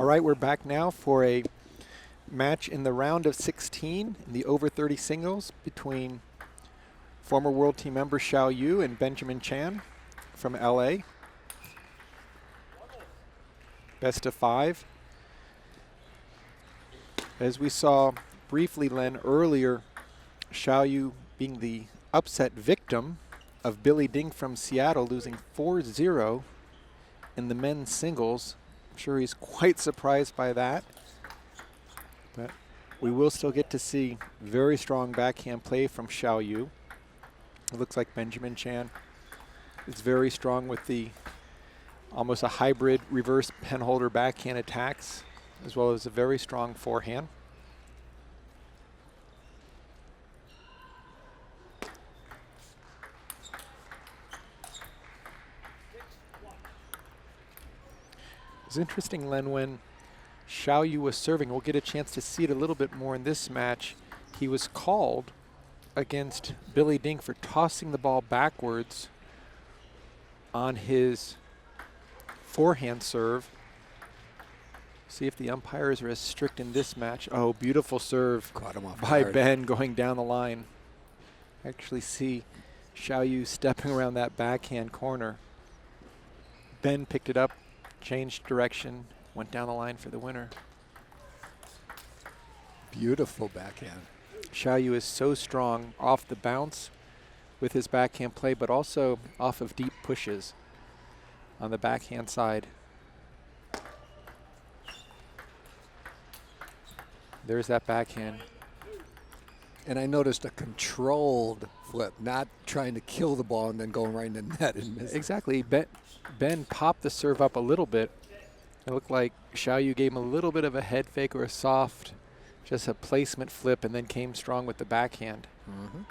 All right, we're back now for a match in the round of 16 in the over 30 singles between former world team member Shao and Benjamin Chan from LA. Best of 5. As we saw briefly, Len, earlier, Shao being the upset victim of Billy Ding from Seattle, losing 4-0 in the men's singles. I'm sure he's quite surprised by that. But we will still get to see very strong backhand play from Shao. It looks like Benjamin Chan is very strong with the almost a hybrid reverse penholder backhand attacks, as well as a very strong forehand. It's interesting, Len, when Shao was serving, we'll get a chance to see it a little bit more in this match. He was called against Billy Ding for tossing the ball backwards on his forehand serve. See if the umpires are as strict in this match. Oh, beautiful serve by Ben going down the line. Actually see Shao stepping around that backhand corner. Ben picked it up, changed direction, went down the line for the winner. Beautiful backhand. Shao is so strong off the bounce with his backhand play, but also off of deep pushes on the backhand side. There's that backhand. And I noticed a controlled flip, not trying to kill the ball and then going right in the net and missing. Exactly. Ben popped the serve up a little bit. It looked like Shao gave him a little bit of a head fake or a soft, just a placement flip, and then came strong with the backhand. Mm-hmm.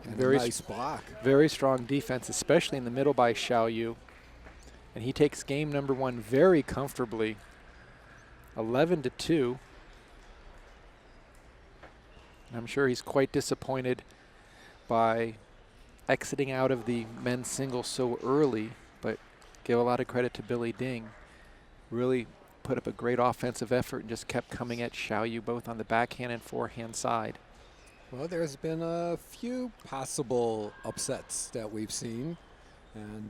And very nice block. Very strong defense, especially in the middle by Shao. And he takes game number 1 very comfortably, 11-2. I'm sure he's quite disappointed by exiting out of the men's singles so early, but give a lot of credit to Billy Ding. Really put up a great offensive effort and just kept coming at Shao both on the backhand and forehand side. Well, there's been a few possible upsets that we've seen, and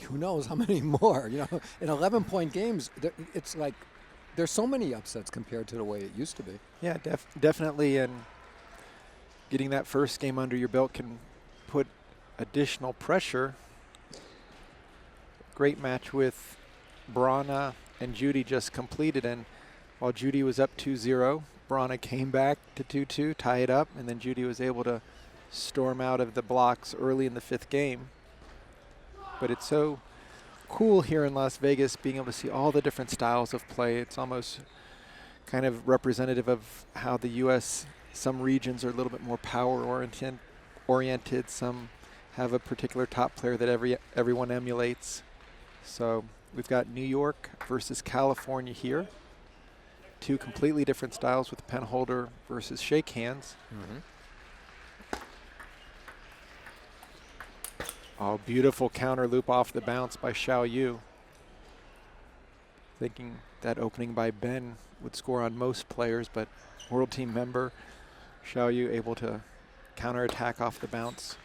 who knows how many more. You know, in 11-point games, it's like there's so many upsets compared to the way it used to be. Yeah, definitely, and getting that first game under your belt can put additional pressure. Great match with Brana and Judy just completed, and while Judy was up 2-0, Brana came back to 2-2, tie it up, and then Judy was able to storm out of the blocks early in the 5th game. But it's so cool here in Las Vegas being able to see all the different styles of play. It's almost kind of representative of how the U.S., some regions are a little bit more power-oriented. Some have a particular top player that everyone emulates. So we've got New York versus California here. 2 completely different styles with penholder versus shake hands. Mm-hmm. Oh, beautiful counter loop off the bounce by Shao. Thinking that opening by Ben would score on most players, but world team member Shao able to counterattack off the bounce.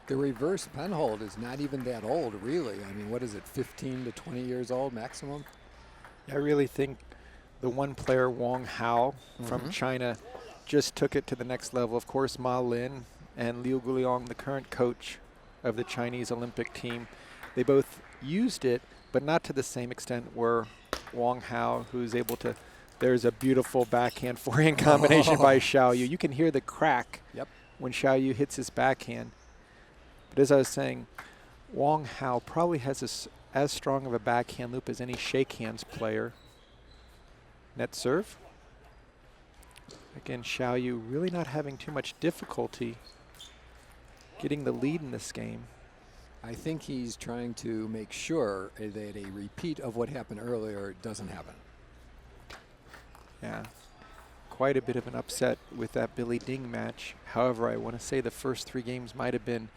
The reverse penhold is not even that old, really. I mean, what is it, 15 to 20 years old maximum? I really think the one player, Wang Hao from China, just took it to the next level. Of course, Ma Lin and Liu Guliang, the current coach of the Chinese Olympic team, they both used it, but not to the same extent where Wang Hao, who's able to, there's a beautiful backhand forehand combination by Shao. You can hear the crack when Shao hits his backhand. But as I was saying, Wang Hao probably has as strong of a backhand loop as any shake hands player. Net serve. Again, Shao really not having too much difficulty getting the lead in this game. I think he's trying to make sure that a repeat of what happened earlier doesn't happen. Yeah, quite a bit of an upset with that Billy Ding match. However, I want to say the first 3 games might have been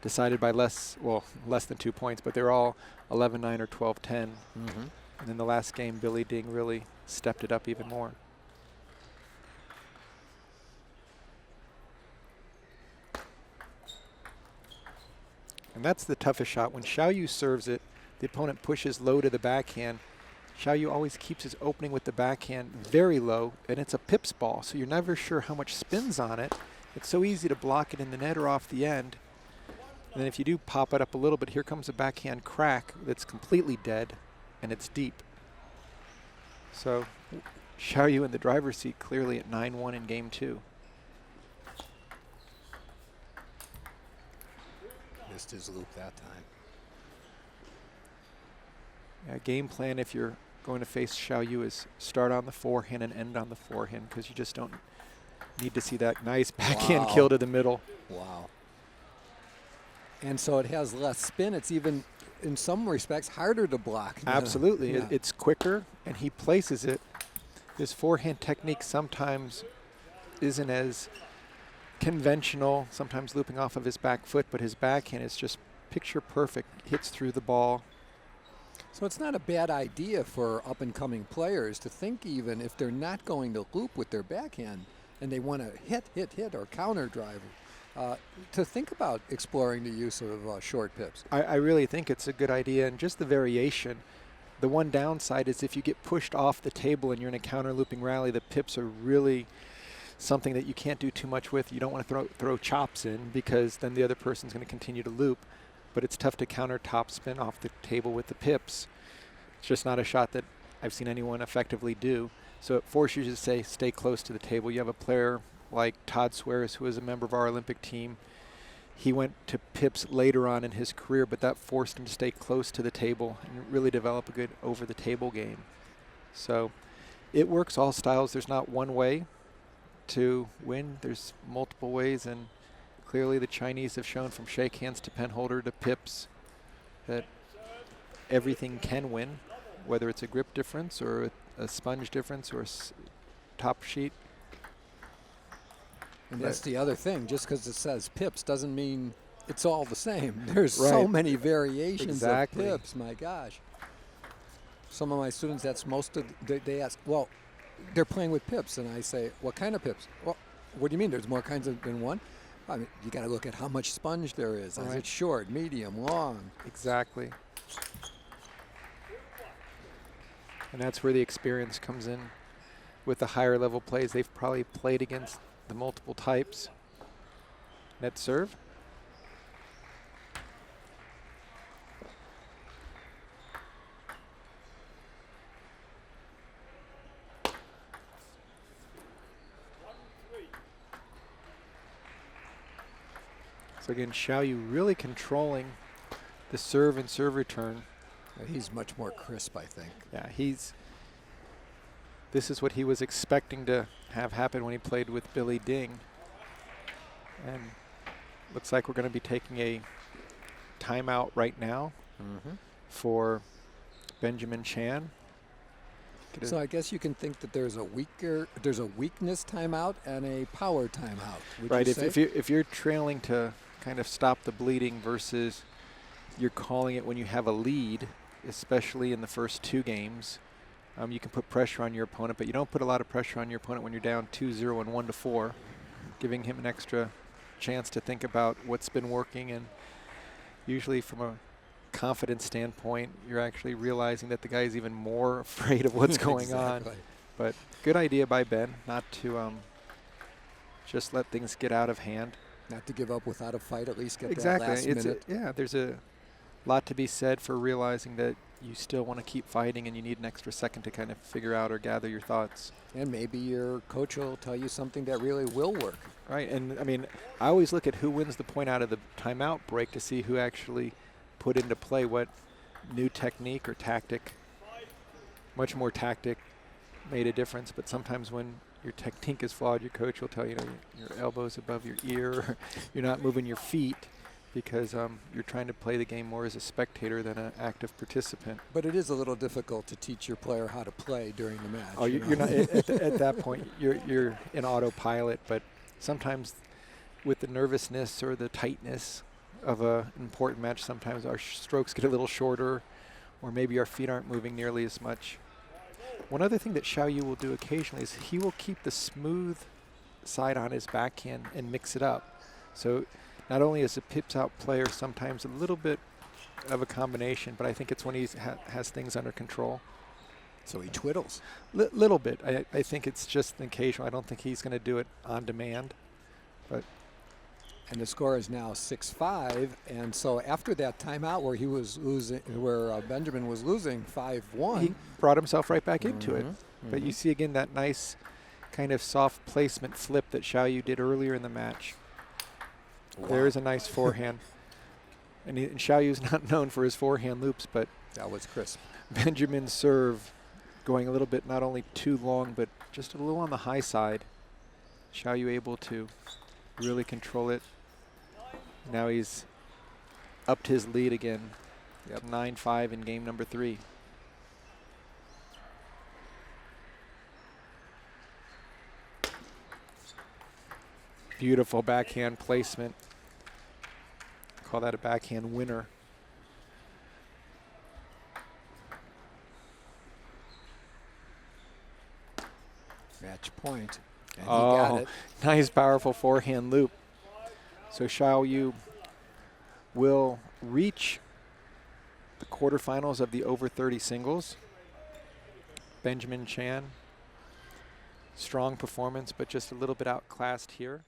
decided by less than 2 points, but they're all 11-9 or 12-10. And in the last game, Billy Ding really stepped it up even more. And that's the toughest shot. When Shao serves it, the opponent pushes low to the backhand. Shao always keeps his opening with the backhand very low, and it's a pips ball, so you're never sure how much spin's on it. It's so easy to block it in the net or off the end. And then if you do pop it up a little bit, here comes a backhand crack that's completely dead, and it's deep. So Shao in the driver's seat clearly at 9-1 in game 2. Missed his loop that time. Yeah, game plan if you're going to face Shao is start on the forehand and end on the forehand, because you just don't need to see that nice backhand kill to the middle. Wow. And so it has less spin. It's even, in some respects, harder to block. Absolutely. Yeah. It's quicker, and he places it. His forehand technique sometimes isn't as conventional, sometimes looping off of his back foot, but his backhand is just picture perfect, hits through the ball. So it's not a bad idea for up-and-coming players to think, even if they're not going to loop with their backhand and they want to hit or counter drive, to think about exploring the use of short pips. I really think it's a good idea, and just the variation. The one downside is if you get pushed off the table and you're in a counter looping rally, the pips are really something that you can't do too much with. You don't want to throw chops in, because then the other person's going to continue to loop. But it's tough to counter top spin off the table with the pips. It's just not a shot that I've seen anyone effectively do. So it forces you to say, stay close to the table. You have a player like Todd Suarez, who is a member of our Olympic team. He went to pips later on in his career, but that forced him to stay close to the table and really develop a good over-the-table game. So it works all styles. There's not one way to win. There's multiple ways, and clearly the Chinese have shown from shake hands to pen holder to pips that everything can win, whether it's a grip difference or a sponge difference or a top sheet. And that's the other thing. Just because it says pips doesn't mean it's all the same. There's so many variations of pips. My gosh. Some of my students, that's most of, they ask, well, they're playing with pips. And I say, what kind of pips? Well, what do you mean there's more kinds than one? I mean, you got to look at how much sponge there is. Is it short, medium, long? Exactly. And that's where the experience comes in with the higher level plays. They've probably played against the multiple types. Net serve. So again, Shao really controlling the serve and serve return. He's much more crisp, I think. Yeah, this is what he was expecting to have happen when he played with Billy Ding. And looks like we're going to be taking a timeout right now for Benjamin Chan. So I guess you can think that there's a weakness timeout and a power timeout. Right. If you're trailing to kind of stop the bleeding versus you're calling it when you have a lead, especially in the first 2 games, you can put pressure on your opponent, but you don't put a lot of pressure on your opponent when you're down 2-0 and 1-4, giving him an extra chance to think about what's been working. And usually from a confidence standpoint, you're actually realizing that the guy is even more afraid of what's going on. But good idea by Ben not to just let things get out of hand. Not to give up without a fight, at least get that last minute. Yeah, there's a lot to be said for realizing that you still want to keep fighting and you need an extra second to kind of figure out or gather your thoughts. And maybe your coach will tell you something that really will work. Right, and I mean, I always look at who wins the point out of the timeout break to see who actually put into play what new technique or tactic. Much more tactic made a difference, but sometimes when your technique is flawed, your coach will tell you, your elbow's above your ear, or you're not moving your feet. because you're trying to play the game more as a spectator than an active participant. But it is a little difficult to teach your player how to play during the match. Oh, you're not at that point. You're in autopilot, but sometimes with the nervousness or the tightness of an important match, sometimes our strokes get a little shorter, or maybe our feet aren't moving nearly as much. One other thing that Shao will do occasionally is he will keep the smooth side on his backhand and mix it up. So not only is a pips out player sometimes a little bit of a combination, but I think it's when he has things under control. So he twiddles. Little bit. I think it's just an occasional. I don't think he's going to do it on demand. But and the score is now 6-5. And so after that timeout where he was losing, where Benjamin was losing 5-1, he brought himself right back into it. But you see again that nice kind of soft placement flip that Shao did earlier in the match. Wow. There's a nice forehand. And Shao is not known for his forehand loops, but that was crisp. Benjamin's serve going a little bit not only too long, but just a little on the high side. Shao able to really control it. Now he's upped his lead again. Yep. 9-5 in game number 3. Beautiful backhand placement. Call that a backhand winner. Match point. And he got it. Nice, powerful forehand loop. So Shao will reach the quarterfinals of the over 30 singles. Benjamin Chan, strong performance, but just a little bit outclassed here.